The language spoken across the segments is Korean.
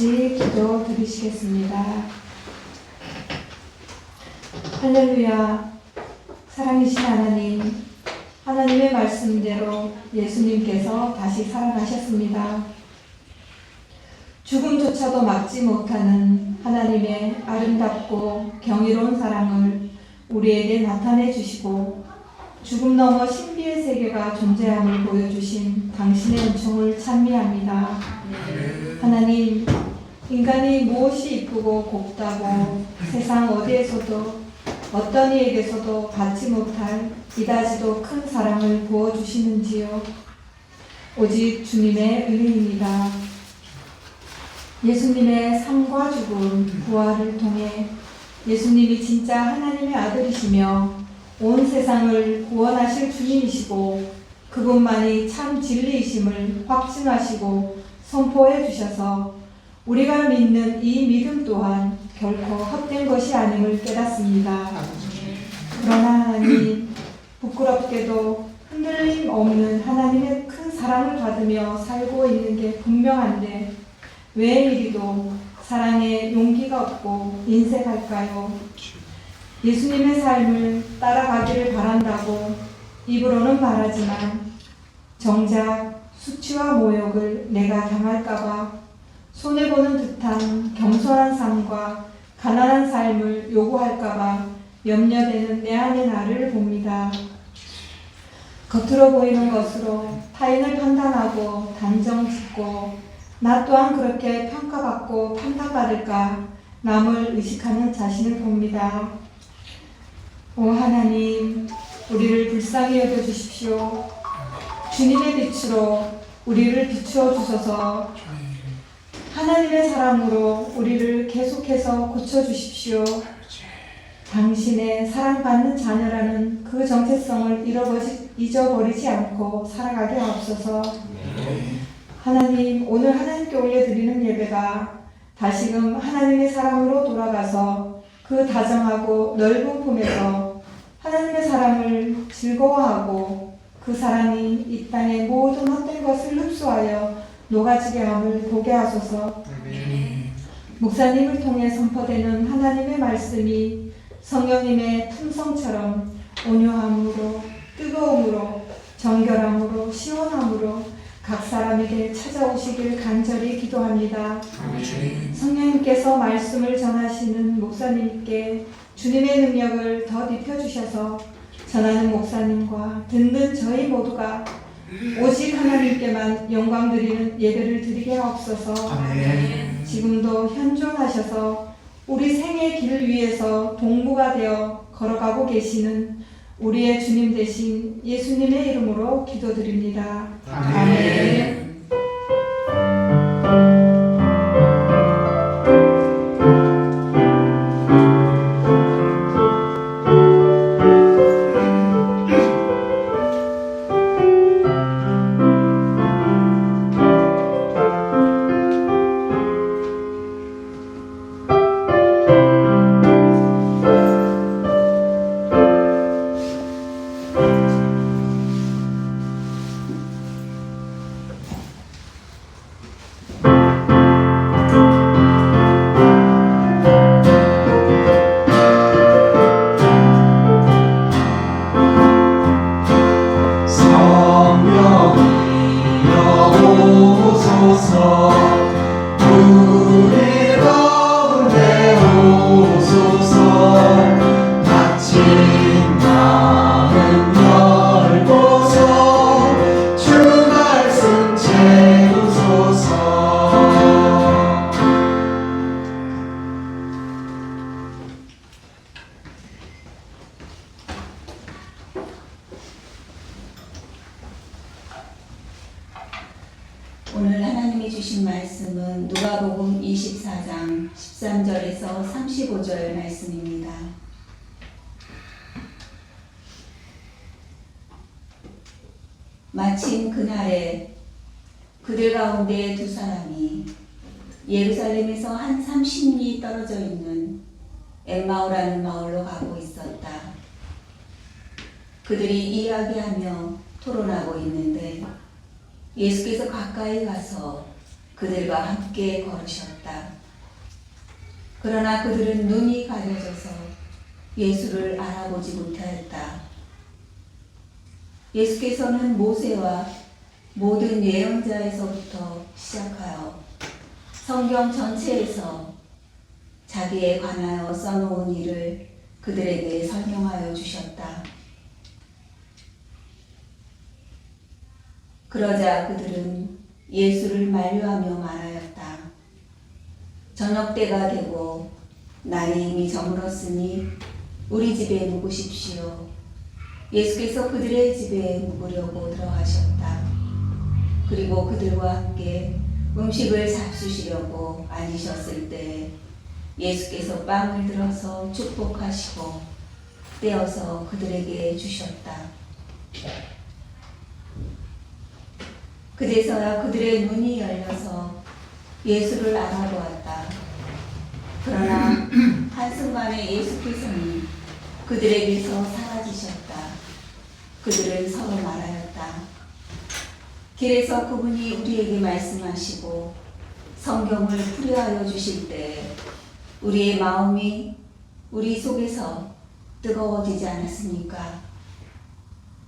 같이 기도 드리시겠습니다. 할렐루야. 사랑이신 하나님, 하나님의 말씀대로 예수님께서 다시 살아나셨습니다. 죽음조차도 막지 못하는 하나님의 아름답고 경이로운 사랑을 우리에게 나타내 주시고 죽음 너머 신비의 세계가 존재함을 보여주신 당신의 은총을 찬미합니다. 하나님, 인간이 무엇이 이쁘고 곱다고 세상 어디에서도 어떤 이에게서도 받지 못할 이다지도 큰 사랑을 부어주시는지요. 오직 주님의 은혜입니다. 예수님의 삶과 죽음, 부활을 통해 예수님이 진짜 하나님의 아들이시며 온 세상을 구원하실 주님이시고 그분만이 참 진리이심을 확증하시고 선포해 주셔서 우리가 믿는 이 믿음 또한 결코 헛된 것이 아님을 깨닫습니다. 그러나 하나님, 부끄럽게도 흔들림 없는 하나님의 큰 사랑을 받으며 살고 있는 게 분명한데 왜 이리도 사랑에 용기가 없고 인색할까요? 예수님의 삶을 따라가기를 바란다고 입으로는 말하지만 정작 수치와 모욕을 내가 당할까봐 손해보는 듯한 겸손한 삶과 가난한 삶을 요구할까봐 염려되는 내 안의 나를 봅니다. 겉으로 보이는 것으로 타인을 판단하고 단정짓고 나 또한 그렇게 평가받고 판단받을까 남을 의식하는 자신을 봅니다. 오 하나님, 우리를 불쌍히 여겨주십시오. 주님의 빛으로 우리를 비추어 주셔서 하나님의 사랑으로 우리를 계속해서 고쳐주십시오. 당신의 사랑받는 자녀라는 그 정체성을 잊어버리지 않고 살아가게 하옵소서. 하나님, 오늘 하나님께 올려드리는 예배가 다시금 하나님의 사랑으로 돌아가서 그 다정하고 넓은 품에서 하나님의 사랑을 즐거워하고 그 사랑이 이 땅의 모든 헛된 것을 흡수하여 녹아지게 함을 보게 하소서. 목사님을 통해 선포되는 하나님의 말씀이 성령님의 품성처럼 온유함으로 뜨거움으로 정결함으로 시원함으로 각 사람에게 찾아오시길 간절히 기도합니다. 성령님께서 말씀을 전하시는 목사님께 주님의 능력을 더 입혀주셔서 전하는 목사님과 듣는 저희 모두가 오직 하나님께만 영광 드리는 예배를 드리게 하옵소서. 지금도 현존하셔서 우리 생의 길 위에서 동무가 되어 걸어가고 계시는 우리의 주님 되신 예수님의 이름으로 기도드립니다. 아멘. 오늘 하나님이 주신 말씀은 누가복음 24장 13절에서 35절 말씀입니다. 마침 그날에 그들 가운데 두 사람이 예루살렘에서 한 30리 떨어져 있는 엠마오라는 마을로 가고 있었다. 그들이 이야기하며 토론하고 있는데 예수께서 가까이 가서 그들과 함께 걸으셨다. 그러나 그들은 눈이 가려져서 예수를 알아보지 못하였다. 예수께서는 모세와 모든 예언자에서부터 시작하여 성경 전체에서 자기에 관하여 써놓은 일을 그들에게 설명하여 주셨다. 그러자 그들은 예수를 만류하며 말하였다. 저녁 때가 되고 날이 이미 저물었으니 우리 집에 묵으십시오. 예수께서 그들의 집에 묵으려고 들어가셨다. 그리고 그들과 함께 음식을 잡수시려고 앉으셨을 때 예수께서 빵을 들어서 축복하시고 떼어서 그들에게 주셨다. 그제서야 그들의 눈이 열려서 예수를 알아보았다. 그러나 한순간에 예수께서는 그들에게서 사라지셨다. 그들은 서로 말하였다. 길에서 그분이 우리에게 말씀하시고 성경을 풀이하여 주실 때 우리의 마음이 우리 속에서 뜨거워지지 않았습니까?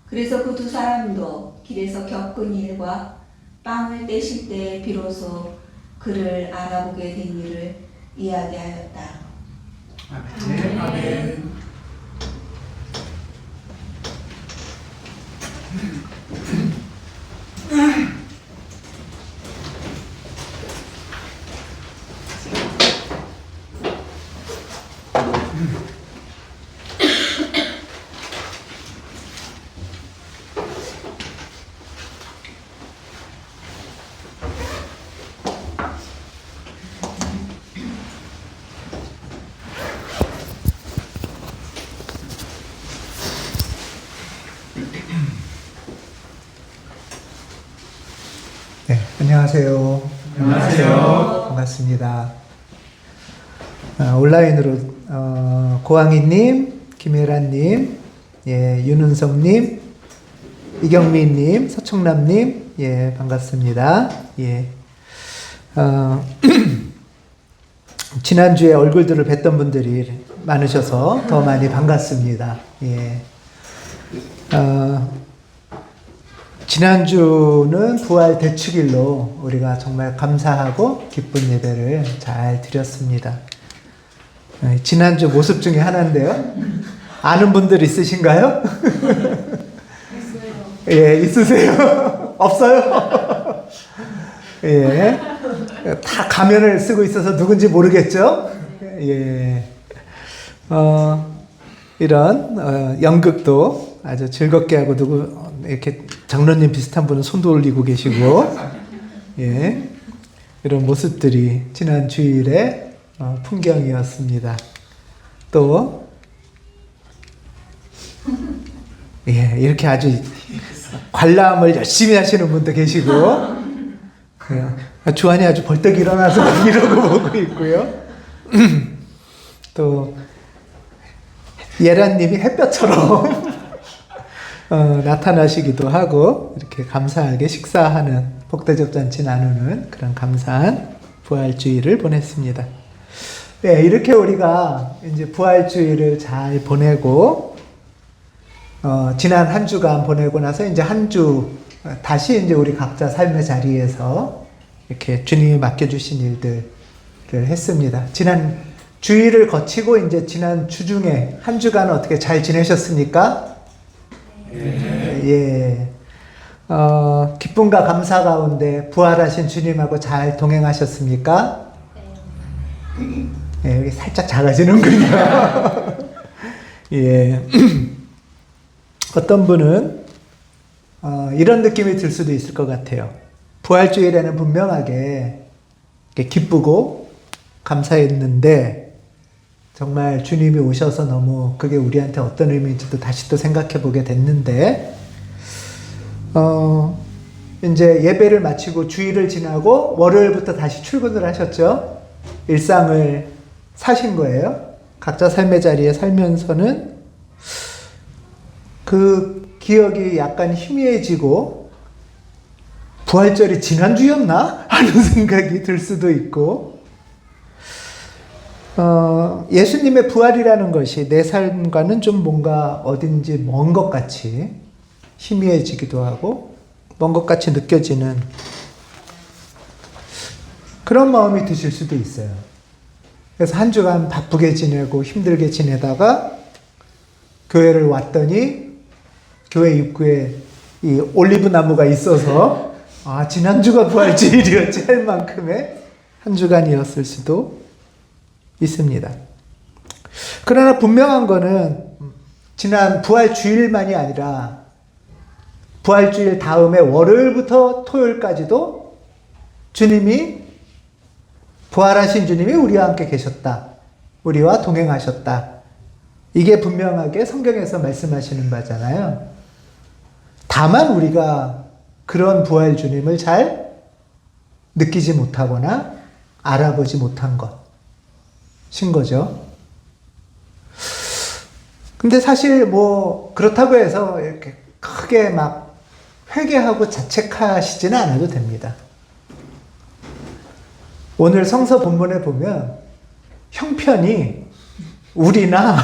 그래서 그 두 사람도 길에서 겪은 일과 빵을 떼실 때 비로소 그를 알아보게 된 일을 이야기하였다. 아멘. 아멘. 네, 안녕하세요. 안녕하세요. 반갑습니다. 온라인으로 고항희님, 김혜란님, 예, 윤은성님, 이경민님, 서청남님, 예, 반갑습니다. 예, 지난주에 얼굴들을 뵀던 분들이 많으셔서 더 많이 반갑습니다. 예. 지난주는 부활 대축일로 우리가 정말 감사하고 기쁜 예배를 잘 드렸습니다. 지난주 모습 중에 하나인데요. 아는 분들 있으신가요? 예, 있으세요? 없어요? 예. 다 가면을 쓰고 있어서 누군지 모르겠죠? 예. 이런 연극도 아주 즐겁게 하고 이렇게 장로님 비슷한 분은 손도 올리고 계시고, 예, 이런 모습들이 지난 주일의 풍경이었습니다. 또, 예, 이렇게 아주 관람을 열심히 하시는 분도 계시고, 주한이 아주 벌떡 일어나서 막 이러고 보고 있고요. 또, 예란님이 햇볕처럼 나타나시기도 하고 이렇게 감사하게 식사하는 복대접잔치 나누는 그런 감사한 부활주의를 보냈습니다. 네, 이렇게 우리가 이제 부활주의를 잘 보내고 지난 한 주간 보내고 나서 이제 한 주 다시 이제 우리 각자 삶의 자리에서 이렇게 주님이 맡겨주신 일들을 했습니다. 지난 주일을 거치고 이제 지난 주 중에 한 주간 어떻게 잘 지내셨습니까? 예. 기쁨과 감사 가운데 부활하신 주님하고 잘 동행하셨습니까? 예, 여기 살짝 작아지는군요. 예. 어떤 분은 이런 느낌이 들 수도 있을 것 같아요. 부활주일에는 분명하게 기쁘고 감사했는데 정말 주님이 오셔서 너무 그게 우리한테 어떤 의미인지도 다시 또 생각해 보게 됐는데, 이제 예배를 마치고 주일을 지나고 월요일부터 다시 출근을 하셨죠? 일상을 사신 거예요. 각자 삶의 자리에 살면서는 그 기억이 약간 희미해지고 부활절이 지난주였나? 하는 생각이 들 수도 있고, 예수님의 부활이라는 것이 내 삶과는 좀 뭔가 어딘지 먼 것 같이 희미해지기도 하고 먼 것 같이 느껴지는 그런 마음이 드실 수도 있어요. 그래서 한 주간 바쁘게 지내고 힘들게 지내다가 교회를 왔더니 교회 입구에 이 올리브 나무가 있어서 지난주가 부활주일이었지 할 만큼의 한 주간이었을 수도 있습니다. 그러나 분명한 거는 지난 부활주일만이 아니라 부활주일 다음에 월요일부터 토요일까지도 부활하신 주님이 우리와 함께 계셨다. 우리와 동행하셨다. 이게 분명하게 성경에서 말씀하시는 바잖아요. 다만 우리가 그런 부활 주님을 잘 느끼지 못하거나 알아보지 못한 것인 거죠. 근데 사실 뭐 그렇다고 해서 이렇게 크게 막 회개하고 자책하시지는 않아도 됩니다. 오늘 성서 본문에 보면 형편이 우리나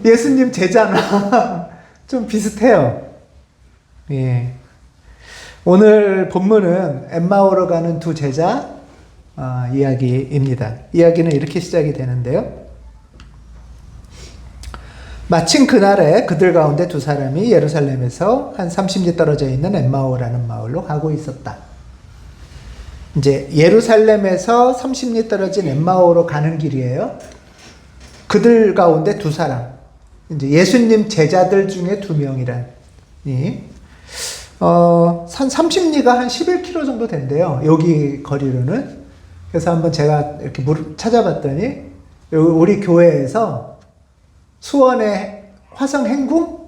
예수님 제자나 좀 비슷해요. 예. 오늘 본문은 엠마오로 가는 두 제자 이야기입니다. 이야기는 이렇게 시작이 되는데요. 마침 그날에 그들 가운데 두 사람이 예루살렘에서 한 30리 떨어져 있는 엠마오라는 마을로 가고 있었다. 이제 예루살렘에서 30리 떨어진 엠마오로 가는 길이에요. 그들 가운데 두 사람, 이제 예수님 제자들 중에 두 명이란, 한 30리가 한 11km 정도 된대요. 여기 거리로는. 그래서 한번 제가 이렇게 찾아봤더니, 우리 교회에서 수원의 화성 행궁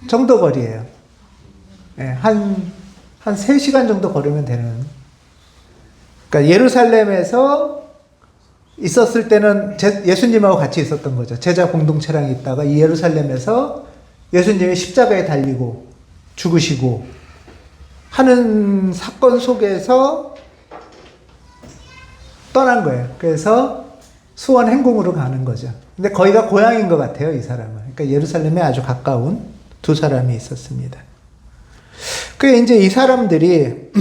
정도 거리예요. 네, 한 3시간 정도 걸으면 되는. 그러니까 예루살렘에서 있었을 때는 예수님하고 같이 있었던 거죠. 제자 공동체랑 있다가 이 예루살렘에서 예수님이 십자가에 달리고 죽으시고 하는 사건 속에서 떠난 거예요. 그래서 수원 행궁으로 가는 거죠. 근데 거기가 고향인 것 같아요, 이 사람은. 그러니까 예루살렘에 아주 가까운 두 사람이 있었습니다. 그 이제 이 사람들이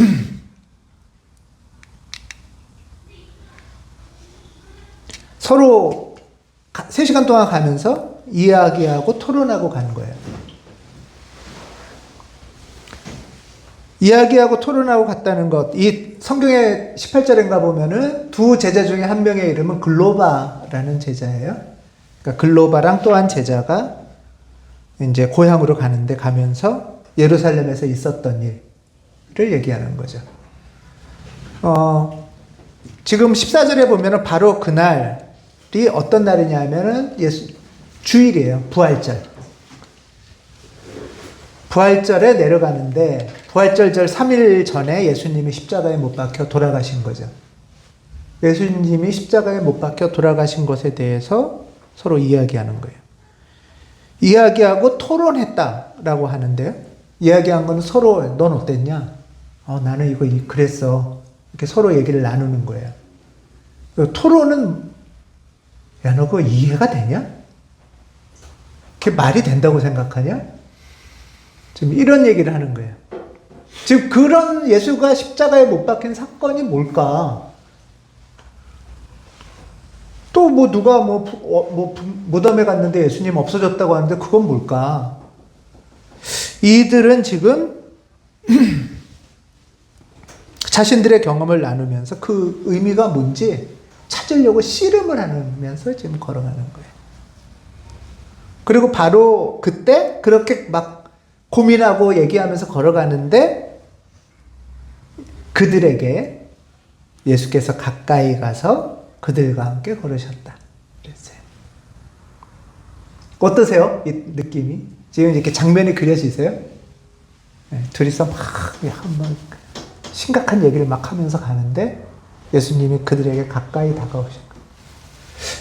서로 3시간 동안 가면서 이야기하고 토론하고 가는 거예요. 이야기하고 토론하고 갔다는 것, 이 성경의 18절인가 보면은 두 제자 중에 한 명의 이름은 글로바라는 제자예요. 그러니까 글로바랑 또 한 제자가 이제 고향으로 가면서 예루살렘에서 있었던 일을 얘기하는 거죠. 지금 14절에 보면은 바로 그날이 어떤 날이냐 하면은 주일이에요. 부활절. 부활절에 내려가는데 부활절절 3일 전에 예수님이 십자가에 못 박혀 돌아가신 거죠. 예수님이 십자가에 못 박혀 돌아가신 것에 대해서 서로 이야기하는 거예요. 이야기하고 토론했다라고 하는데요. 이야기한 건 서로 넌 어땠냐? 나는 이거 그랬어. 이렇게 서로 얘기를 나누는 거예요. 토론은 야, 너 그거 이해가 되냐? 그게 말이 된다고 생각하냐? 지금 이런 얘기를 하는 거예요. 지금 그런 예수가 십자가에 못 박힌 사건이 뭘까? 또 뭐 누가 무덤에 갔는데 예수님 없어졌다고 하는데 그건 뭘까? 이들은 지금 자신들의 경험을 나누면서 그 의미가 뭔지 찾으려고 씨름을 하면서 지금 걸어가는 거예요. 그리고 바로 그때 그렇게 막 고민하고 얘기하면서 걸어가는데 그들에게 예수께서 가까이 가서 그들과 함께 걸으셨다. 그랬어요. 어떠세요? 이 느낌이? 지금 이렇게 장면이 그려지세요? 네, 둘이서 막 한번 심각한 얘기를 막 하면서 가는데 예수님이 그들에게 가까이 다가오신 거예요.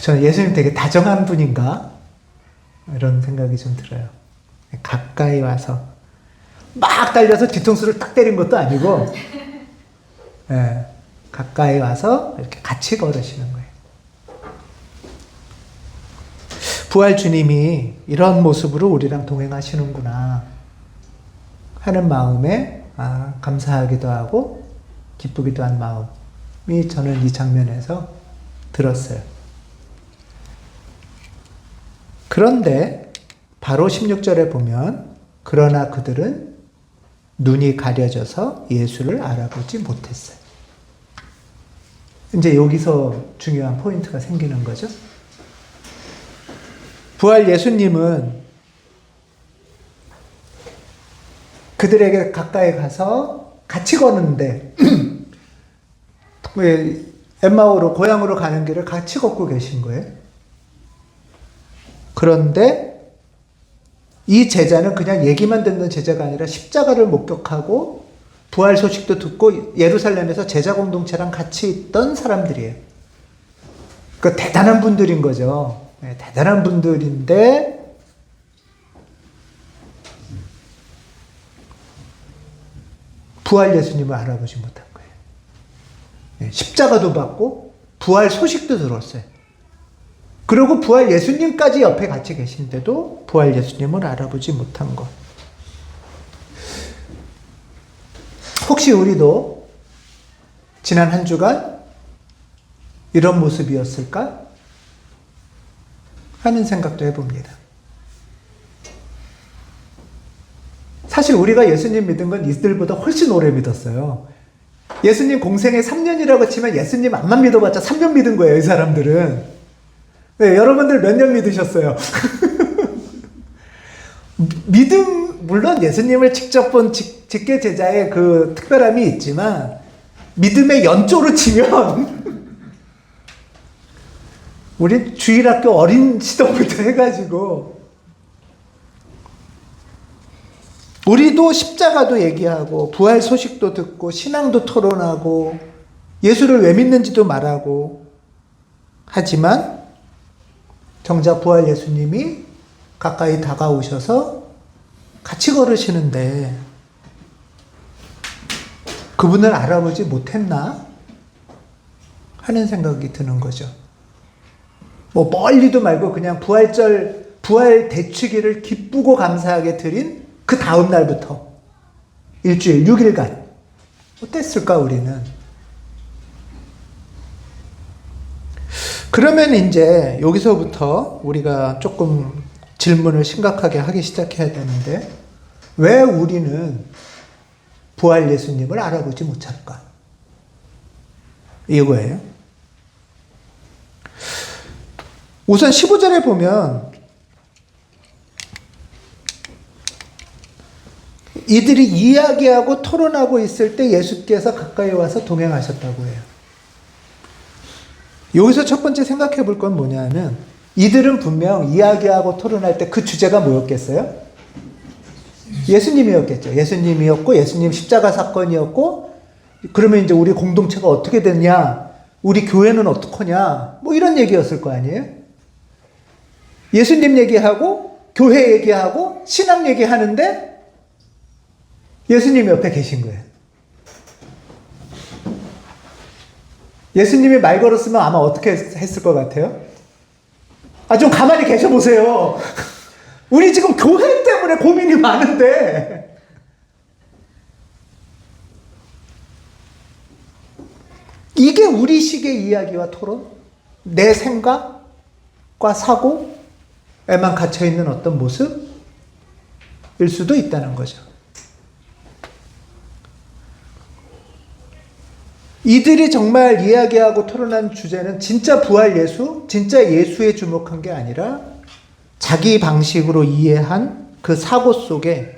저는 예수님 되게 다정한 분인가? 이런 생각이 좀 들어요. 가까이 와서 막 달려서 뒤통수를 딱 때린 것도 아니고, 예, 가까이 와서 이렇게 같이 걸으시는 거예요. 부활 주님이 이런 모습으로 우리랑 동행하시는구나 하는 마음에 감사하기도 하고 기쁘기도 한 마음이 저는 이 장면에서 들었어요. 그런데 바로 16절에 보면 그러나 그들은 눈이 가려져서 예수를 알아보지 못했어요. 이제 여기서 중요한 포인트가 생기는 거죠. 부활 예수님은 그들에게 가까이 가서 같이 걷는데 엠마오로 고향으로 가는 길을 같이 걷고 계신 거예요. 그런데 이 제자는 그냥 얘기만 듣는 제자가 아니라 십자가를 목격하고 부활 소식도 듣고 예루살렘에서 제자 공동체랑 같이 있던 사람들이에요. 그 대단한 분들인 거죠. 네, 대단한 분들인데 부활 예수님을 알아보지 못한 거예요. 네, 십자가도 받고 부활 소식도 들었어요. 그리고 부활 예수님까지 옆에 같이 계신데도 부활 예수님을 알아보지 못한 것. 혹시 우리도 지난 한 주간 이런 모습이었을까 하는 생각도 해봅니다. 사실 우리가 예수님 믿은 건 이들보다 훨씬 오래 믿었어요. 예수님 공생에 3년이라고 치면 예수님 안만 믿어봤자 3년 믿은 거예요, 이 사람들은. 네, 여러분들 몇 년 믿으셨어요? 믿음, 물론 예수님을 직접 본 직계 제자의 그 특별함이 있지만 믿음의 연조로 치면 우리 주일학교 어린 시절부터 해가지고 우리도 십자가도 얘기하고 부활 소식도 듣고 신앙도 토론하고 예수를 왜 믿는지도 말하고 하지만 정작 부활 예수님이 가까이 다가오셔서 같이 걸으시는데 그분을 알아보지 못했나 하는 생각이 드는 거죠. 뭐 멀리도 말고 그냥 부활절, 부활 대축일을 기쁘고 감사하게 드린 그 다음 날부터 일주일, 6일간 어땠을까 우리는? 그러면 이제 여기서부터 우리가 조금 질문을 심각하게 하기 시작해야 되는데 왜 우리는 부활 예수님을 알아보지 못할까? 이거예요. 우선 15절에 보면 이들이 이야기하고 토론하고 있을 때 예수께서 가까이 와서 동행하셨다고 해요. 여기서 첫 번째 생각해 볼 건 뭐냐면 이들은 분명 이야기하고 토론할 때 그 주제가 뭐였겠어요? 예수님이었겠죠. 예수님이었고 예수님 십자가 사건이었고 그러면 이제 우리 공동체가 어떻게 됐냐? 우리 교회는 어떡하냐? 뭐 이런 얘기였을 거 아니에요? 예수님 얘기하고 교회 얘기하고 신앙 얘기하는데 예수님이 옆에 계신 거예요. 예수님이 말 걸었으면 아마 어떻게 했을 것 같아요? 좀 가만히 계셔 보세요. 우리 지금 교회 때문에 고민이 많은데. 이게 우리식의 이야기와 토론? 내 생각과 사고에만 갇혀있는 어떤 모습일 수도 있다는 거죠. 이들이 정말 이야기하고 토론한 주제는 진짜 부활 예수, 진짜 예수에 주목한 게 아니라 자기 방식으로 이해한 그 사고 속에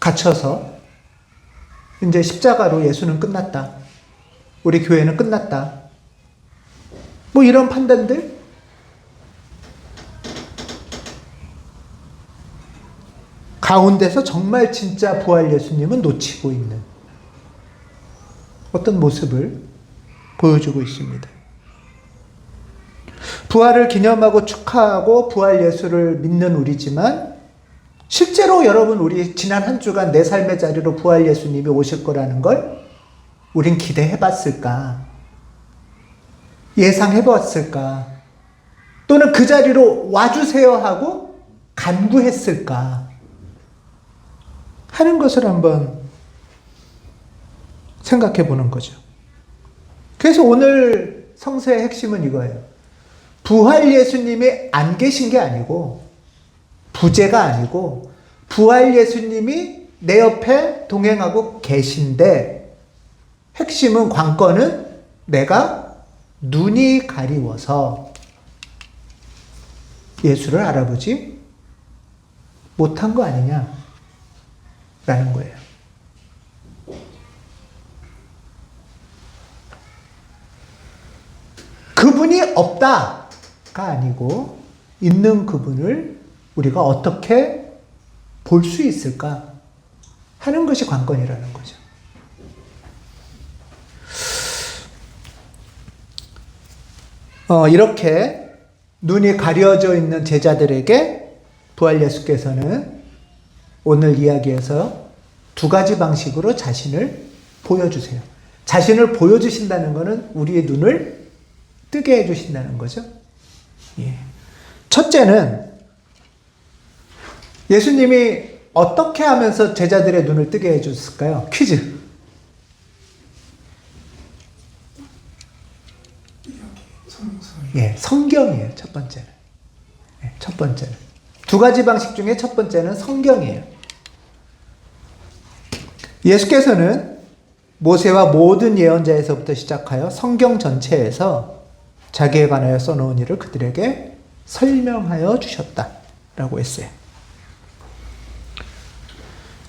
갇혀서 이제 십자가로 예수는 끝났다. 우리 교회는 끝났다. 뭐 이런 판단들? 가운데서 정말 진짜 부활 예수님은 놓치고 있는 어떤 모습을 보여주고 있습니다. 부활을 기념하고 축하하고 부활 예수를 믿는 우리지만 실제로 여러분 우리 지난 한 주간 내 삶의 자리로 부활 예수님이 오실 거라는 걸 우린 기대해 봤을까? 예상해 봤을까? 또는 그 자리로 와주세요 하고 간구했을까? 하는 것을 한번 생각해 보는 거죠. 그래서 오늘 성서의 핵심은 이거예요. 부활 예수님이 안 계신 게 아니고, 부재가 아니고, 부활 예수님이 내 옆에 동행하고 계신데, 핵심은 관건은 내가 눈이 가리워서 예수를 알아보지 못한 거 아니냐라는 거예요. 그분이 없다가 아니고 있는 그분을 우리가 어떻게 볼 수 있을까 하는 것이 관건이라는 거죠. 이렇게 눈이 가려져 있는 제자들에게 부활 예수께서는 오늘 이야기에서 두 가지 방식으로 자신을 보여주세요. 자신을 보여주신다는 것은 우리의 눈을 뜨게 해주신다는 거죠. 예. 첫째는 예수님이 어떻게 하면서 제자들의 눈을 뜨게 해줬을까요? 퀴즈. 예, 성경이에요. 첫 번째는. 예, 첫 번째는. 두 가지 방식 중에 첫 번째는 성경이에요. 예수께서는 모세와 모든 예언자에서부터 시작하여 성경 전체에서 자기에 관하여 써놓은 일을 그들에게 설명하여 주셨다라고 했어요.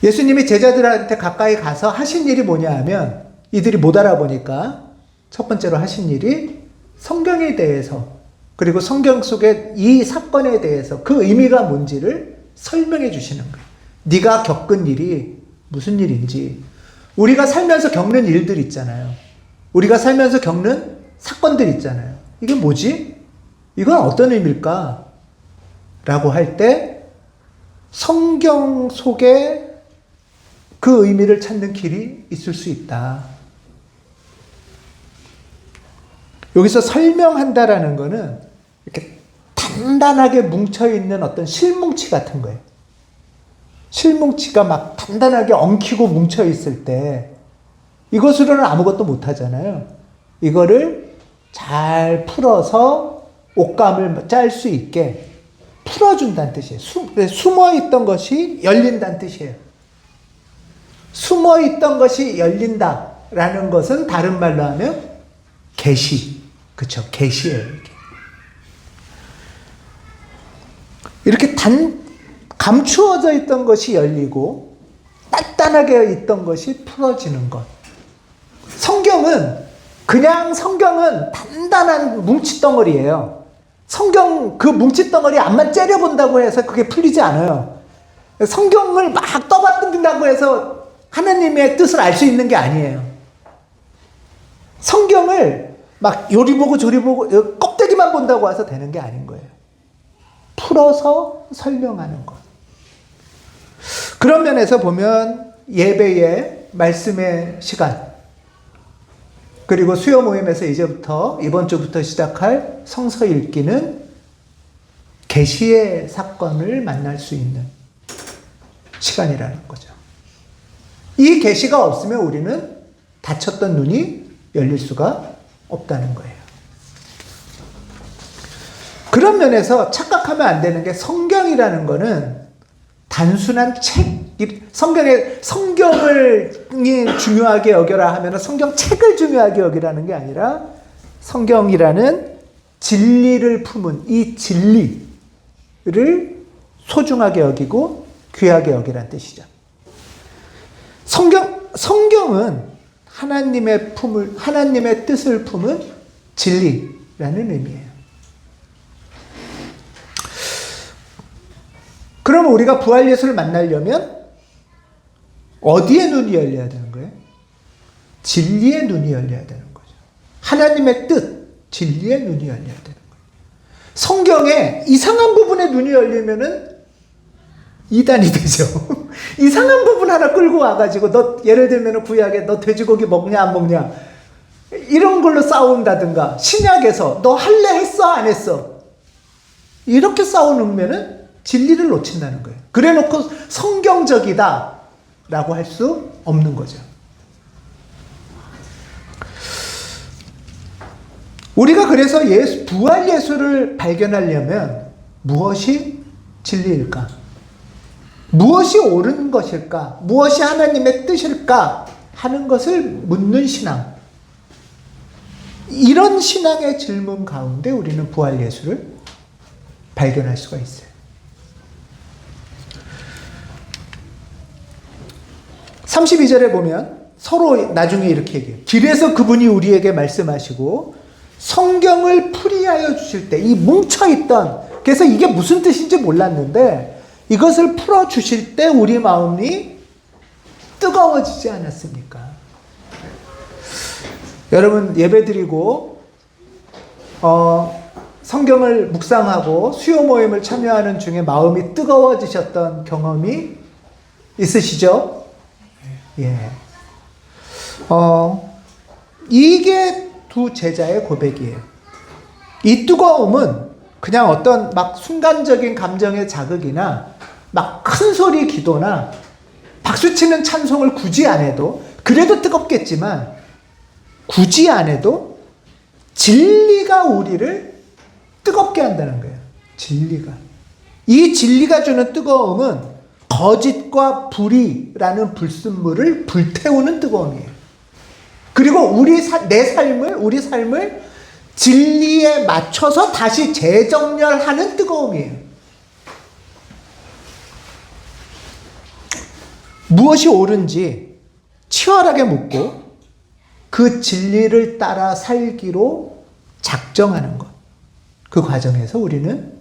예수님이 제자들한테 가까이 가서 하신 일이 뭐냐 하면 이들이 못 알아보니까 첫 번째로 하신 일이 성경에 대해서 그리고 성경 속의 이 사건에 대해서 그 의미가 뭔지를 설명해 주시는 거예요. 네가 겪은 일이 무슨 일인지, 우리가 살면서 겪는 일들 있잖아요. 우리가 살면서 겪는 사건들 있잖아요. 이게 뭐지? 이건 어떤 의미일까? 라고 할 때 성경 속에 그 의미를 찾는 길이 있을 수 있다. 여기서 설명한다라는 거는 이렇게 단단하게 뭉쳐있는 어떤 실뭉치 같은 거예요. 실뭉치가 막 단단하게 엉키고 뭉쳐있을 때 이것으로는 아무것도 못하잖아요. 이거를 잘 풀어서 옷감을 짤 수 있게 풀어준다는 뜻이에요. 숨어있던 것이 열린다는 뜻이에요. 숨어있던 것이 열린다라는 것은 다른 말로 하면 계시. 그쵸? 계시예요. 이렇게 감추어져 있던 것이 열리고 단단하게 있던 것이 풀어지는 것. 성경은 단단한 뭉치덩어리예요. 성경 그 뭉치덩어리 앞만 째려본다고 해서 그게 풀리지 않아요. 성경을 막 떠받든다고 해서 하나님의 뜻을 알 수 있는 게 아니에요. 성경을 막 요리 보고 저리 보고 껍데기만 본다고 해서 되는 게 아닌 거예요. 풀어서 설명하는 것. 그런 면에서 보면 예배의 말씀의 시간, 그리고 수요 모임에서 이번 주부터 시작할 성서 읽기는 계시의 사건을 만날 수 있는 시간이라는 거죠. 이 계시가 없으면 우리는 닫혔던 눈이 열릴 수가 없다는 거예요. 그런 면에서 착각하면 안 되는 게 성경이라는 거는 단순한 성경을 중요하게 여겨라 하면 성경 책을 중요하게 여기라는 게 아니라 성경이라는 진리를 품은 이 진리를 소중하게 여기고 귀하게 여기라는 뜻이죠. 성경은 하나님의 뜻을 품은 진리라는 의미예요. 그러면 우리가 부활 예수를 만나려면 어디에 눈이 열려야 되는 거예요? 진리의 눈이 열려야 되는 거죠. 하나님의 뜻, 진리의 눈이 열려야 되는 거예요. 성경에 이상한 부분에 눈이 열리면은 이단이 되죠. 이상한 부분 하나 끌고 와가지고 너 예를 들면 구약에 너 돼지고기 먹냐 안 먹냐 이런 걸로 싸운다든가 신약에서 너 할래 했어 안 했어 이렇게 싸우면은 진리를 놓친다는 거예요. 그래놓고 성경적이다 라고 할 수 없는 거죠. 우리가 그래서 부활 예수를 발견하려면 무엇이 진리일까? 무엇이 옳은 것일까? 무엇이 하나님의 뜻일까? 하는 것을 묻는 신앙. 이런 신앙의 질문 가운데 우리는 부활 예수를 발견할 수가 있어요. 32절에 보면 서로 나중에 이렇게 얘기해요. 길에서 그분이 우리에게 말씀하시고 성경을 풀이하여 주실 때 이 뭉쳐있던, 그래서 이게 무슨 뜻인지 몰랐는데 이것을 풀어주실 때 우리 마음이 뜨거워지지 않았습니까? 여러분 예배드리고 성경을 묵상하고 수요 모임을 참여하는 중에 마음이 뜨거워지셨던 경험이 있으시죠? 예. 이게 두 제자의 고백이에요. 이 뜨거움은 그냥 어떤 막 순간적인 감정의 자극이나 막 큰 소리 기도나 박수치는 찬송을 굳이 안 해도, 그래도 뜨겁겠지만 굳이 안 해도 진리가 우리를 뜨겁게 한다는 거예요. 진리가. 이 진리가 주는 뜨거움은 거짓과 불의라는 불순물을 불태우는 뜨거움이에요. 그리고 우리 삶을 진리에 맞춰서 다시 재정렬하는 뜨거움이에요. 무엇이 옳은지 치열하게 묻고 그 진리를 따라 살기로 작정하는 것. 그 과정에서 우리는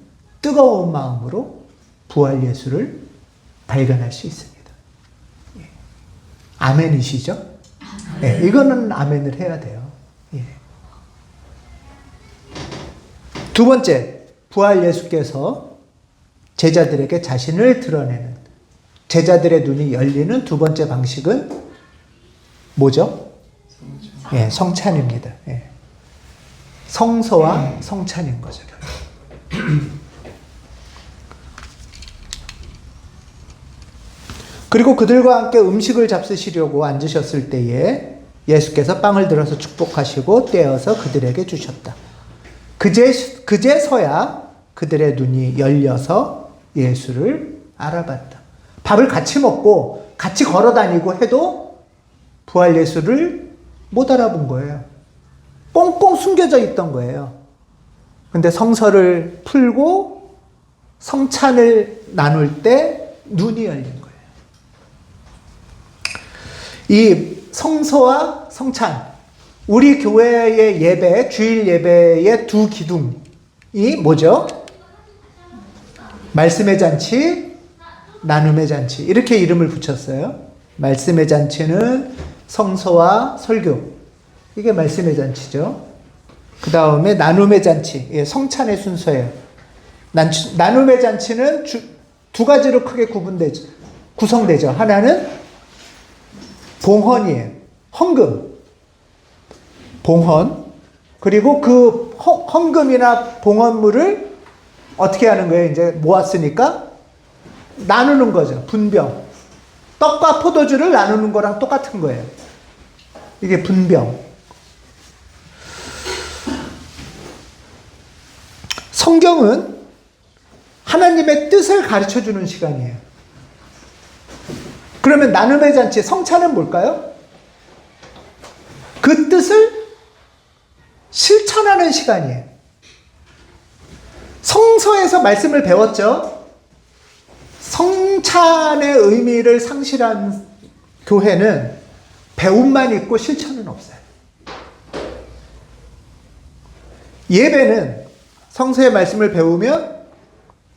뜨거운 마음으로 부활 예수를 발견할 수 있습니다. 예. 아멘이시죠? 네, 이거는 아멘을 해야 돼요. 예. 두 번째, 부활 예수께서 제자들에게 자신을 드러내는, 제자들의 눈이 열리는 두 번째 방식은 뭐죠? 예, 성찬입니다. 예. 성서와 성찬인 거죠. 그리고 그들과 함께 음식을 잡수시려고 앉으셨을 때에 예수께서 빵을 들어서 축복하시고 떼어서 그들에게 주셨다. 그제서야 그들의 눈이 열려서 예수를 알아봤다. 밥을 같이 먹고 같이 걸어 다니고 해도 부활 예수를 못 알아본 거예요. 꽁꽁 숨겨져 있던 거예요. 근데 성서를 풀고 성찬을 나눌 때 눈이 열린 거예요. 이 성서와 성찬, 우리 교회의 예배, 주일 예배의 두 기둥이 뭐죠? 말씀의 잔치, 나눔의 잔치, 이렇게 이름을 붙였어요. 말씀의 잔치는 성서와 설교, 이게 말씀의 잔치죠. 그 다음에 나눔의 잔치, 예, 성찬의 순서예요. 나눔의 잔치는 두 가지로 크게 구성되죠. 하나는 봉헌이에요. 헌금. 봉헌. 그리고 그 헌금이나 봉헌물을 어떻게 하는 거예요? 이제 모았으니까 나누는 거죠. 분병. 떡과 포도주를 나누는 거랑 똑같은 거예요. 이게 분병. 성경은 하나님의 뜻을 가르쳐 주는 시간이에요. 그러면 나눔의 잔치, 성찬은 뭘까요? 그 뜻을 실천하는 시간이에요. 성서에서 말씀을 배웠죠. 성찬의 의미를 상실한 교회는 배움만 있고 실천은 없어요. 예배는 성서의 말씀을 배우면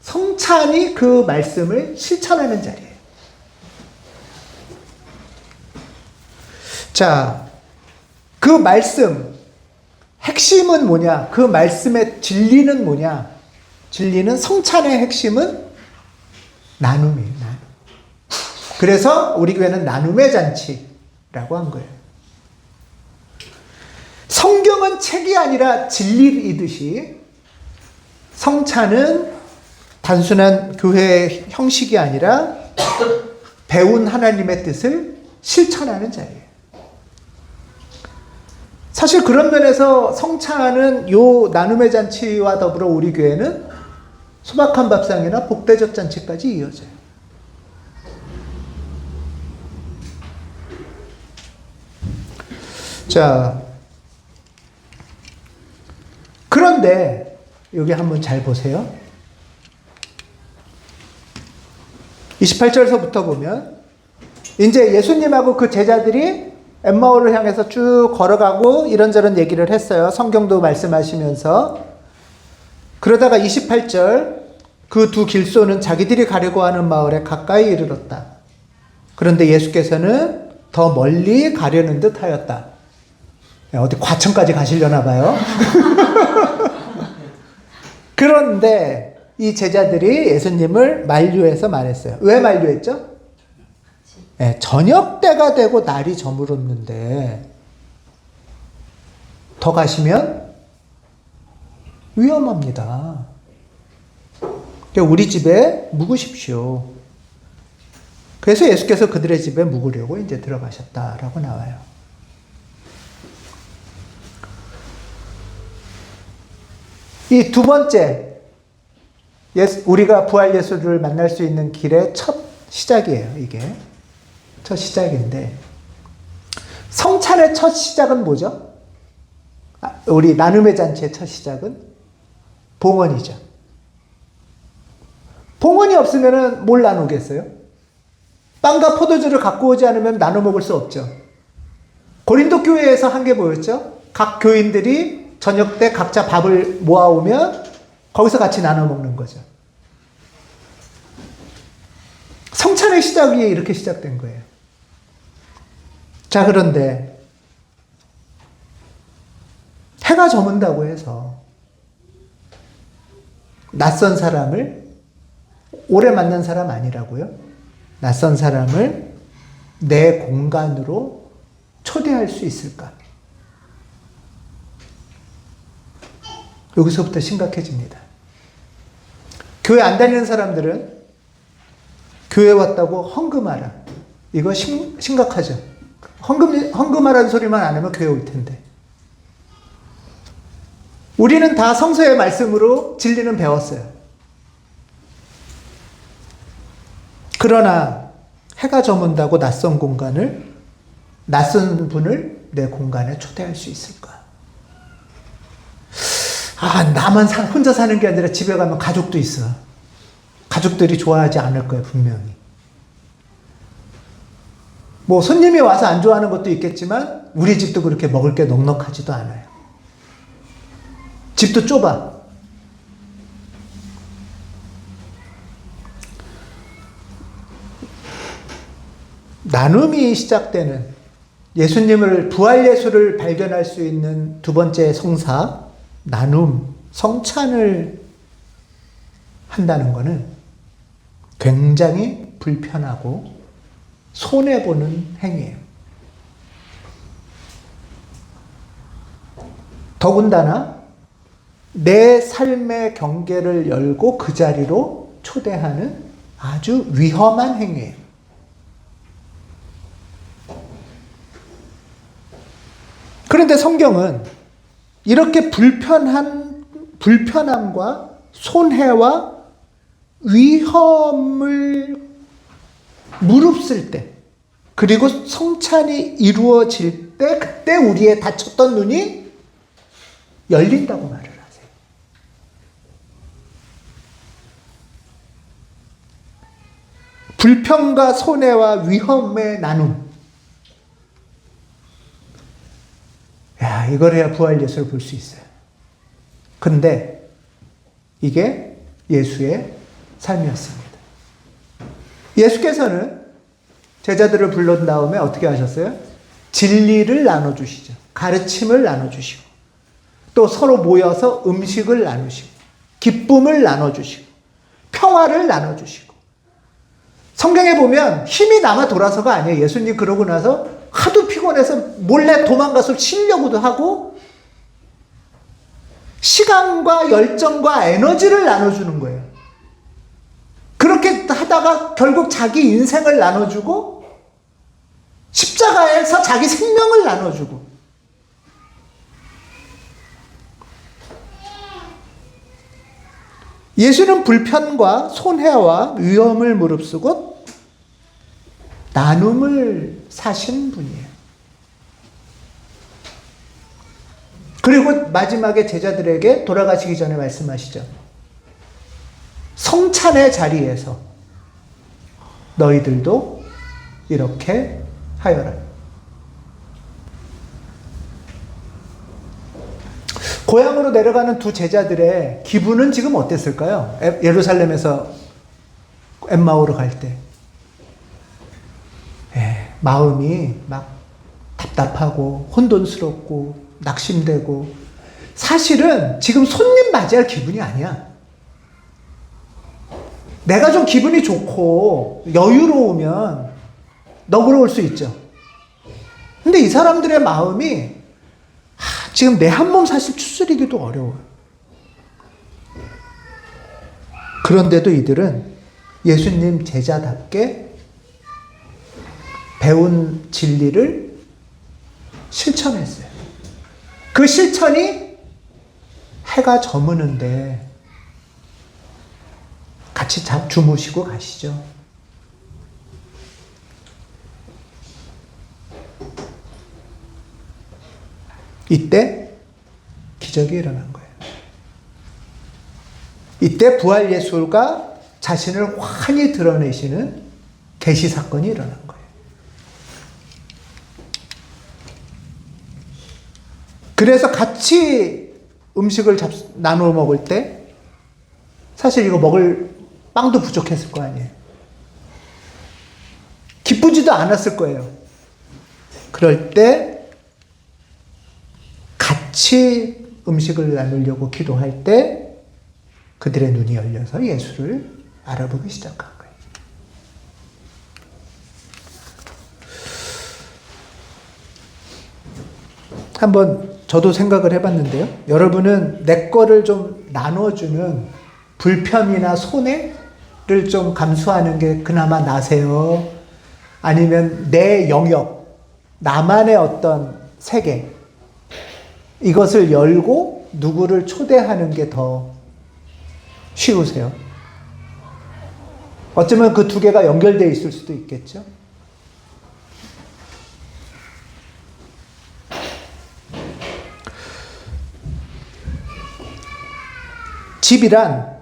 성찬이 그 말씀을 실천하는 자리예요. 자, 그 말씀, 핵심은 뭐냐? 그 말씀의 진리는 뭐냐? 진리는 성찬의 핵심은 나눔이에요. 나눔. 그래서 우리 교회는 나눔의 잔치라고 한 거예요. 성경은 책이 아니라 진리이듯이 성찬은 단순한 교회의 형식이 아니라 배운 하나님의 뜻을 실천하는 자리예요. 사실 그런 면에서 성찬은 요 나눔의 잔치와 더불어 우리 교회는 소박한 밥상이나 복대접 잔치까지 이어져요. 자, 그런데 여기 한번 잘 보세요. 28절서부터 보면 이제 예수님하고 그 제자들이 엠마오를 향해서 쭉 걸어가고 이런저런 얘기를 했어요. 성경도 말씀하시면서. 그러다가 28절 그 두 길소는 자기들이 가려고 하는 마을에 가까이 이르렀다. 그런데 예수께서는 더 멀리 가려는 듯 하였다. 어디 과천까지 가시려나 봐요. 그런데 이 제자들이 예수님을 만류해서 말했어요. 왜 만류했죠? 네, 저녁 때가 되고 날이 저물었는데 더 가시면 위험합니다. 우리 집에 묵으십시오. 그래서 예수께서 그들의 집에 묵으려고 이제 들어가셨다라고 나와요. 이 두 번째, 우리가 부활 예수를 만날 수 있는 길의 첫 시작이에요. 이게 첫 시작인데, 성찬의 첫 시작은 뭐죠? 우리 나눔의 잔치의 첫 시작은 봉헌이죠. 봉헌이 없으면 뭘 나누겠어요? 빵과 포도주를 갖고 오지 않으면 나눠 먹을 수 없죠. 고린도 교회에서 한 게 뭐였죠? 각 교인들이 저녁 때 각자 밥을 모아오면 거기서 같이 나눠 먹는 거죠. 성찬의 시작이 이렇게 시작된 거예요. 자, 그런데 해가 저문다고 해서 낯선 사람을, 오래 만난 사람 아니라고요? 낯선 사람을 내 공간으로 초대할 수 있을까? 여기서부터 심각해집니다. 교회 안 다니는 사람들은 교회 왔다고 헌금하라. 이거 심각하죠. 헌금하라는 소리만 안 하면 교회 올 텐데. 우리는 다 성서의 말씀으로 진리는 배웠어요. 그러나 해가 저문다고 낯선 분을 내 공간에 초대할 수 있을까? 나만 혼자 사는 게 아니라 집에 가면 가족도 있어. 가족들이 좋아하지 않을 거예요, 분명히. 뭐 손님이 와서 안 좋아하는 것도 있겠지만 우리 집도 그렇게 먹을 게 넉넉하지도 않아요. 집도 좁아. 나눔이 시작되는, 예수님을, 부활 예수를 발견할 수 있는 두 번째 성사, 나눔, 성찬을 한다는 것은 굉장히 불편하고 손해보는 행위예요. 더군다나 내 삶의 경계를 열고 그 자리로 초대하는 아주 위험한 행위예요. 그런데 성경은 이렇게 불편함과 손해와 위험을 무릅쓸 때, 그리고 성찬이 이루어질 때, 그때 우리의 닫혔던 눈이 열린다고 말을 하세요. 불편과 손해와 위험의 나눔. 이걸 해야 부활 예수를 볼 수 있어요. 근데 이게 예수의 삶이었습니다. 예수께서는 제자들을 불러온 다음에 어떻게 하셨어요? 진리를 나눠주시죠. 가르침을 나눠주시고, 또 서로 모여서 음식을 나누시고, 기쁨을 나눠주시고, 평화를 나눠주시고, 성경에 보면 힘이 남아 돌아서가 아니에요. 예수님 그러고 나서 하도 피곤해서 몰래 도망가서 쉬려고도 하고 시간과 열정과 에너지를 나눠주는 거예요. 그렇게 하다가 결국 자기 인생을 나눠주고 십자가에서 자기 생명을 나눠주고 예수는 불편과 손해와 위험을 무릅쓰고 나눔을 사신 분이에요. 그리고 마지막에 제자들에게 돌아가시기 전에 말씀하시죠. 성찬의 자리에서 너희들도 이렇게 하여라. 고향으로 내려가는 두 제자들의 기분은 지금 어땠을까요? 예루살렘에서 엠마오로 갈 때. 마음이 막 답답하고 혼돈스럽고 낙심되고 사실은 지금 손님 맞이할 기분이 아니야. 내가 좀 기분이 좋고 여유로우면 너그러울 수 있죠. 근데 이 사람들의 마음이 지금 내 한 몸 사실 추스리기도 어려워요. 그런데도 이들은 예수님 제자답게 배운 진리를 실천했어요. 그 실천이 해가 저무는데 같이 주무시고 가시죠. 이때 기적이 일어난 거예요. 이때 부활 예수가 자신을 환히 드러내시는 계시 사건이 일어난 거예요. 그래서 같이 음식을 나누어 먹을 때 사실 이거 먹을 빵도 부족했을 거 아니에요. 기쁘지도 않았을 거예요. 그럴 때 같이 음식을 나누려고 기도할 때 그들의 눈이 열려서 예수를 알아보기 시작한 거예요. 한번 저도 생각을 해봤는데요. 여러분은 내 거를 좀 나눠주는 불편이나 손해를 좀 감수하는 게 그나마 나세요? 아니면 내 영역, 나만의 어떤 세계, 이것을 열고 누구를 초대하는 게 더 쉬우세요? 어쩌면 그 두 개가 연결되어 있을 수도 있겠죠? 집이란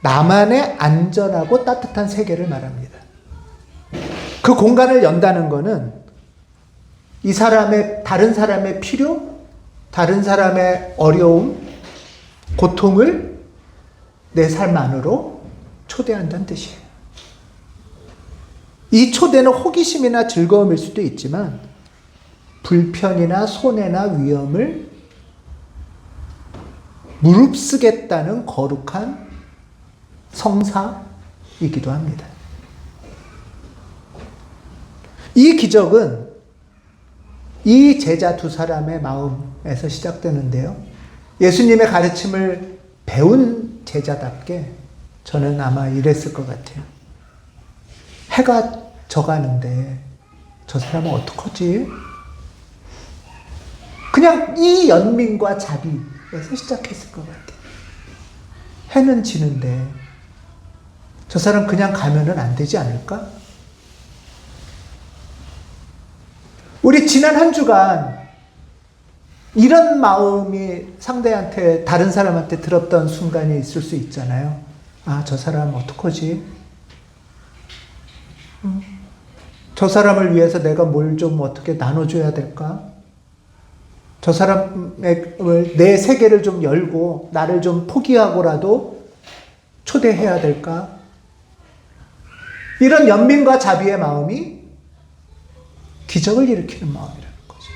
나만의 안전하고 따뜻한 세계를 말합니다. 그 공간을 연다는 것은 이 사람의, 다른 사람의 필요, 다른 사람의 어려움, 고통을 내 삶 안으로 초대한다는 뜻이에요. 이 초대는 호기심이나 즐거움일 수도 있지만 불편이나 손해나 위험을 무릅쓰겠다는 거룩한 성사이기도 합니다. 이 기적은 이 제자 두 사람의 마음에서 시작되는데요. 예수님의 가르침을 배운 제자답게 저는 아마 이랬을 것 같아요. 해가 져가는데 저 사람은 어떡하지? 그냥 이 연민과 자비에서 시작했을 것 같아요. 해는 지는데 저 사람 그냥 가면은 안 되지 않을까? 우리 지난 한 주간 이런 마음이 상대한테, 다른 사람한테 들었던 순간이 있을 수 있잖아요. 아, 저 사람 어떡하지? 저 사람을 위해서 내가 뭘 좀 어떻게 나눠줘야 될까? 저 사람의 내 세계를 좀 열고 나를 좀 포기하고라도 초대해야 될까? 이런 연민과 자비의 마음이 기적을 일으키는 마음이라는 거죠.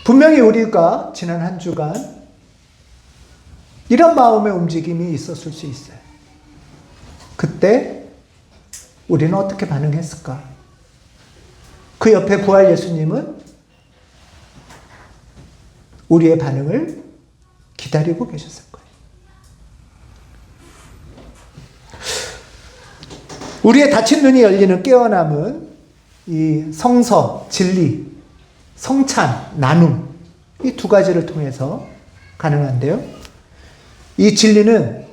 분명히 우리가 지난 한 주간 이런 마음의 움직임이 있었을 수 있어요. 그때 우리는 어떻게 반응했을까? 그 옆에 부활 예수님은 우리의 반응을 기다리고 계셨을 거예요. 우리의 닫힌 눈이 열리는 깨어남은 이 성서, 진리, 성찬, 나눔 이 두 가지를 통해서 가능한데요. 이 진리는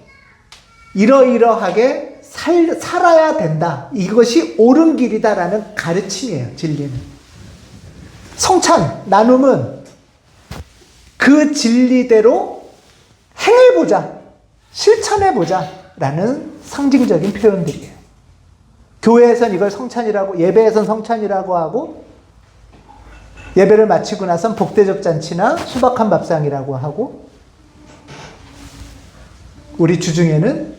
이러이러하게 살아야 된다. 이것이 옳은 길이다라는 가르침이에요. 진리는. 성찬, 나눔은 그 진리대로 행해보자, 실천해보자 라는 상징적인 표현들이에요. 교회에선 이걸 성찬이라고, 예배에선 성찬이라고 하고, 예배를 마치고 나선 복대접 잔치나 수박한 밥상이라고 하고, 우리 주중에는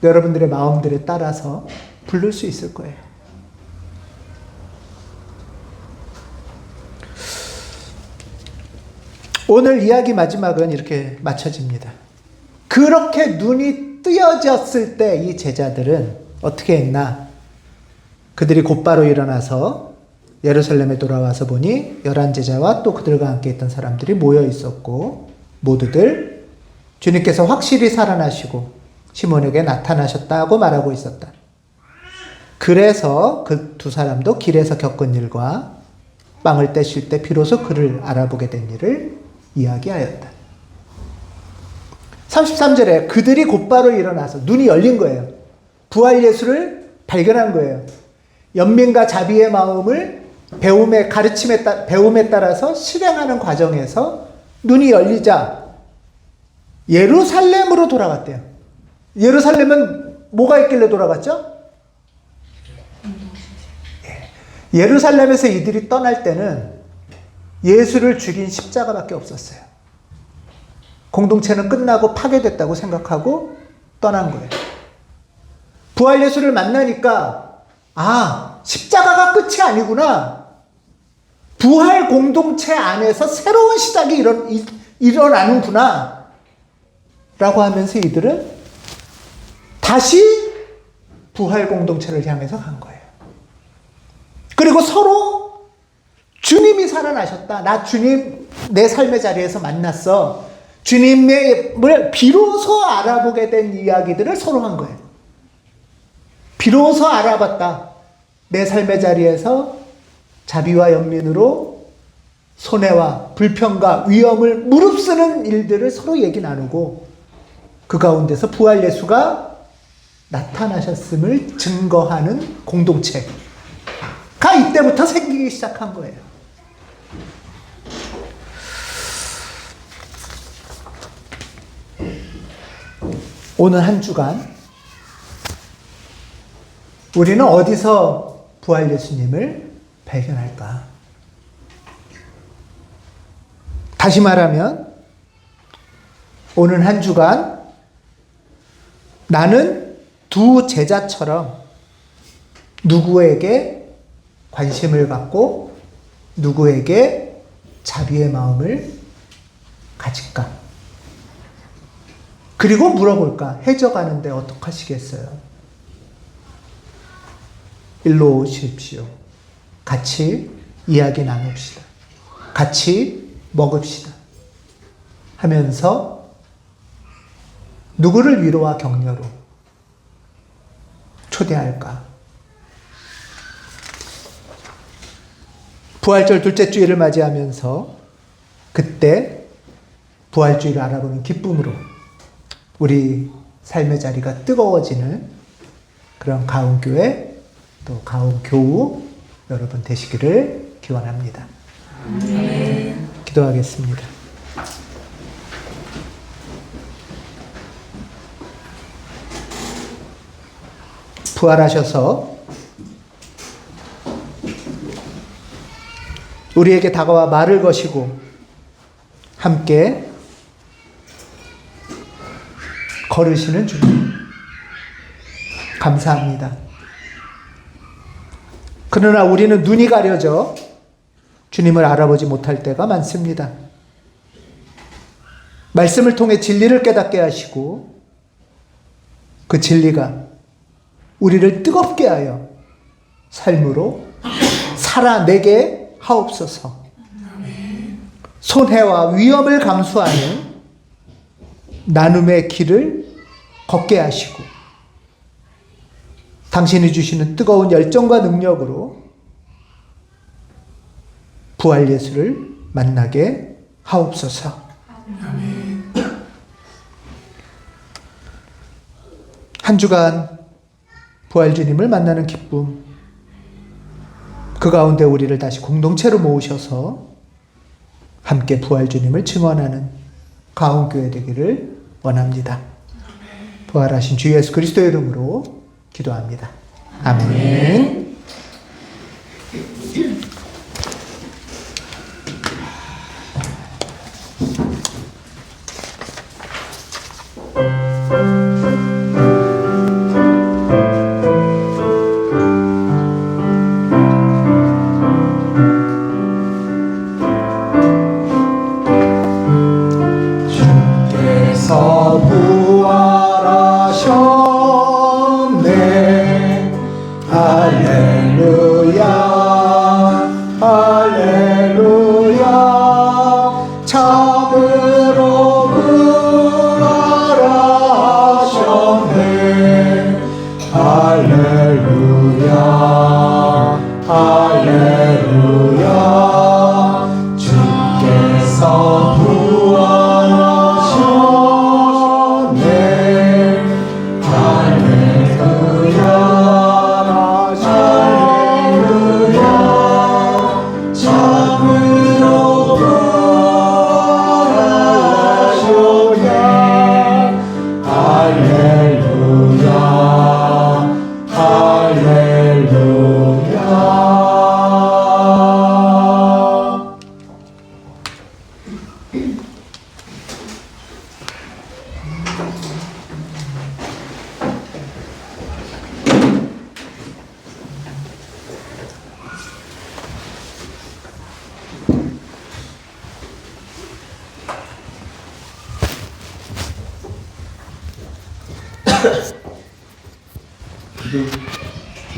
여러분들의 마음들에 따라서 부를 수 있을 거예요. 오늘 이야기 마지막은 이렇게 마쳐집니다. 그렇게 눈이 뜨여졌을 때 이 제자들은 어떻게 했나? 그들이 곧바로 일어나서 예루살렘에 돌아와서 보니 11제자와 또 그들과 함께 있던 사람들이 모여 있었고 모두들 주님께서 확실히 살아나시고 시몬에게 나타나셨다고 말하고 있었다. 그래서 그 두 사람도 길에서 겪은 일과 빵을 떼실 때 비로소 그를 알아보게 된 일을 이야기하였다. 33절에 그들이 곧바로 일어나서 눈이 열린 거예요. 부활 예수를 발견한 거예요. 연민과 자비의 마음을 배움에 따라서 실행하는 과정에서 눈이 열리자 예루살렘으로 돌아갔대요. 예루살렘은 뭐가 있길래 돌아갔죠? 예루살렘에서 이들이 떠날 때는 예수를 죽인 십자가밖에 없었어요. 공동체는 끝나고 파괴됐다고 생각하고 떠난 거예요. 부활 예수를 만나니까 십자가가 끝이 아니구나. 부활 공동체 안에서 새로운 시작이 일어나는구나 라고 하면서 이들은 다시 부활 공동체를 향해서 간 거예요. 그리고 서로 주님이 살아나셨다. 나 주님 내 삶의 자리에서 만났어. 주님을 비로소 알아보게 된 이야기들을 서로 한 거예요. 비로소 알아봤다. 내 삶의 자리에서 자비와 연민으로 손해와 불평과 위험을 무릅쓰는 일들을 서로 얘기 나누고 그 가운데서 부활 예수가 나타나셨음을 증거하는 공동체가 이때부터 생기기 시작한 거예요. 오늘 한 주간 우리는 어디서 부활 예수님을 발견할까? 다시 말하면 오늘 한 주간 나는 두 제자처럼 누구에게 관심을 갖고 누구에게 자비의 마음을 가질까? 그리고 물어볼까? 해져가는데 어떡하시겠어요? 일로 오십시오. 같이 이야기 나눕시다. 같이 먹읍시다. 하면서 누구를 위로와 격려로 초대할까? 부활절 둘째 주일을 맞이하면서 그때 부활주의를 알아보는 기쁨으로 우리 삶의 자리가 뜨거워지는 그런 가운교회 또 가운교우 여러분 되시기를 기원합니다. 기도하겠습니다. 부활하셔서 우리에게 다가와 말을 거시고 함께 걸으시는 주님 감사합니다. 그러나 우리는 눈이 가려져 주님을 알아보지 못할 때가 많습니다. 말씀을 통해 진리를 깨닫게 하시고 그 진리가 우리를 뜨겁게 하여 삶으로 살아내게 하옵소서. 손해와 위험을 감수하는 나눔의 길을 걷게 하시고 당신이 주시는 뜨거운 열정과 능력으로 부활 예수를 만나게 하옵소서. 한 주간 부활 주님을 만나는 기쁨, 그 가운데 우리를 다시 공동체로 모으셔서 함께 부활 주님을 증언하는 가온교회 되기를 원합니다. 부활하신 주 예수 그리스도의 이름으로 기도합니다. 아멘. 주께서 부활하셨네. 할렐루야, 할렐루야. 참으로 부활하셨네. 할렐루야, 할렐루야. 주께서 부활하셨네. 할렐루야, 할렐루야. 참으로 부활하셨네. 할렐루야, 할렐루야.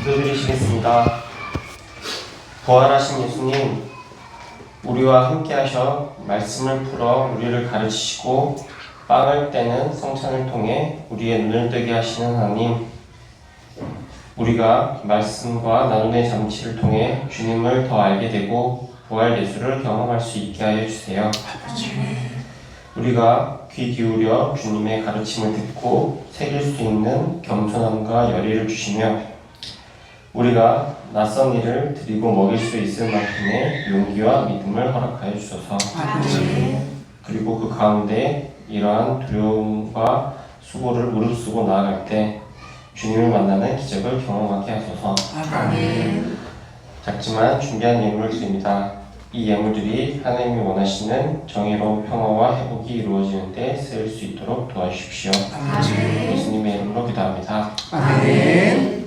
기도드리시겠습니다. 부활하신 예수님, 우리와 함께 하셔 말씀을 풀어 우리를 가르치시고 빵을 떼는 성찬을 통해 우리의 눈을 뜨게 하시는 하나님, 우리가 말씀과 나눔의 잠시를 통해 주님을 더 알게 되고 부활 예수를 경험할 수 있게 하여 주세요. 우리가 귀 기울여 주님의 가르침을 듣고 새길 수 있는 겸손함과 열의를 주시며 우리가 낯선 일을 드리고 먹일 수 있을 만큼의 용기와 믿음을 허락하여 주소서. 그리고 그 가운데 이러한 두려움과 수고를 무릅쓰고 나아갈 때 주님을 만나는 기적을 경험하게 하소서. 작지만 준비한 예물을 드립니다. 이 예물들이 하나님이 원하시는 정의로운 평화와 회복이 이루어지는 데 쓰일 수 있도록 도와주십시오. 예수님의 이름으로 기도합니다. 아멘.